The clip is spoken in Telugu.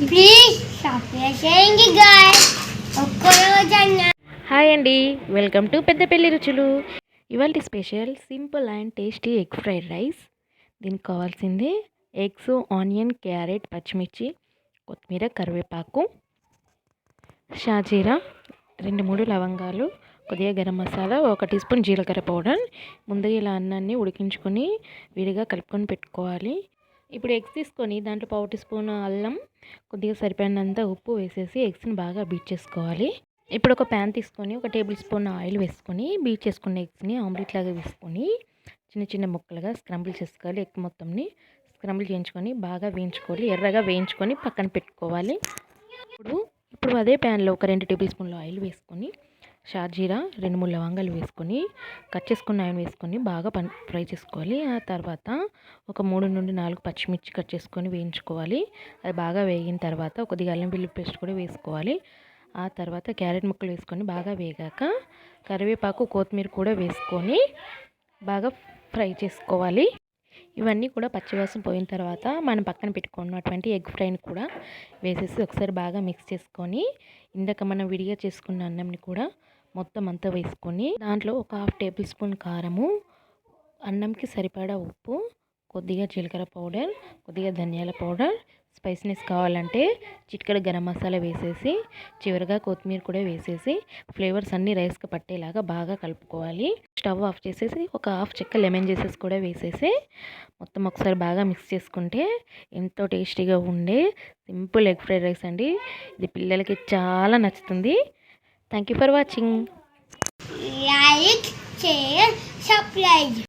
ప్లీజ్ సబ్స్క్రైబ్ చేయండి గాయ్స్. ఒక్కరోజన్నా. హాయ్ అండి, వెల్కమ్ టు పెద్దపల్లి రుచులు. ఇవాళ special simple and tasty egg fried rice. దీనికి కావాల్సింది ఎగ్స్, ఆనియన్, క్యారెట్, పచ్చిమిర్చి, కొత్తిమీర, కరివేపాకు, షాజీరా, 2-3 లవంగాలు, కొద్దిగా గరం మసాలా, 1 టీ స్పూన్ జీలకర్ర పౌడర్. ముందుగా ఇలా అన్నాన్ని ఉడికించుకొని విడిగా కలుపుకొని పెట్టుకోవాలి. ఇప్పుడు ఎగ్స్ తీసుకొని దాంట్లో 1/4 టీ స్పూన్ అల్లం, కొద్దిగా సరిపడినంత ఉప్పు వేసేసి ఎగ్స్ని బాగా బీట్ చేసుకోవాలి. ఇప్పుడు ఒక ప్యాన్ తీసుకొని 1 టేబుల్ స్పూన్ ఆయిల్ వేసుకొని బీట్ చేసుకున్న ఎగ్స్ని ఆమ్లెట్ లాగా వేసుకొని చిన్న చిన్న ముక్కలుగా స్క్రంబుల్ చేసుకోవాలి. ఎగ్ మొత్తంని స్క్రంబుల్ చేయించుకొని బాగా వేయించుకోవాలి. ఎర్రగా వేయించుకొని పక్కన పెట్టుకోవాలి. ఇప్పుడు అదే ప్యాన్లో ఒక 2 టేబుల్ స్పూన్లు ఆయిల్ వేసుకొని షాజీరా, 2-3 లవంగాలు వేసుకొని కట్ చేసుకున్న ఆయిల్ వేసుకొని బాగా ఫ్రై చేసుకోవాలి. ఆ తర్వాత ఒక 3-4 పచ్చిమిర్చి కట్ చేసుకొని వేయించుకోవాలి. అది బాగా వేగిన తర్వాత కొద్దిగా అల్లం వెల్లుల్లి పేస్ట్ కూడా వేసుకోవాలి. ఆ తర్వాత క్యారెట్ ముక్కలు వేసుకొని బాగా వేగాక కరివేపాకు, కొత్తిమీర కూడా వేసుకొని బాగా ఫ్రై చేసుకోవాలి. ఇవన్నీ కూడా పచ్చివాసన పోయిన తర్వాత మనం పక్కన పెట్టుకున్నటువంటి ఎగ్ ఫ్రైని కూడా వేసేసి ఒకసారి బాగా మిక్స్ చేసుకొని ఇందాక మనం విడిగా చేసుకున్న అన్నంని కూడా మొత్తం అంతా వేసుకొని దాంట్లో ఒక 1/2 టేబుల్ స్పూన్ కారము, అన్నంకి సరిపడా ఉప్పు, కొద్దిగా జీలకర్ర పౌడర్, కొద్దిగా ధనియాల పౌడర్, స్పైసీనెస్ కావాలంటే చిటికెడు గరం మసాలా వేసేసి చివరిగా కొత్తిమీర కూడా వేసేసి ఫ్లేవర్స్ అన్నీ రైస్కి పట్టేలాగా బాగా కలుపుకోవాలి. స్టవ్ ఆఫ్ చేసేసి ఒక 1/2 చెక్క లెమన్ జ్యూసెస్ కూడా వేసేసి మొత్తం ఒకసారి బాగా మిక్స్ చేసుకుంటే ఎంతో టేస్టీగా ఉండే సింపుల్ ఎగ్ ఫ్రైడ్ రైస్ అండి. ఇది పిల్లలకి చాలా నచ్చుతుంది. Thank you for watching. Like, share, subscribe.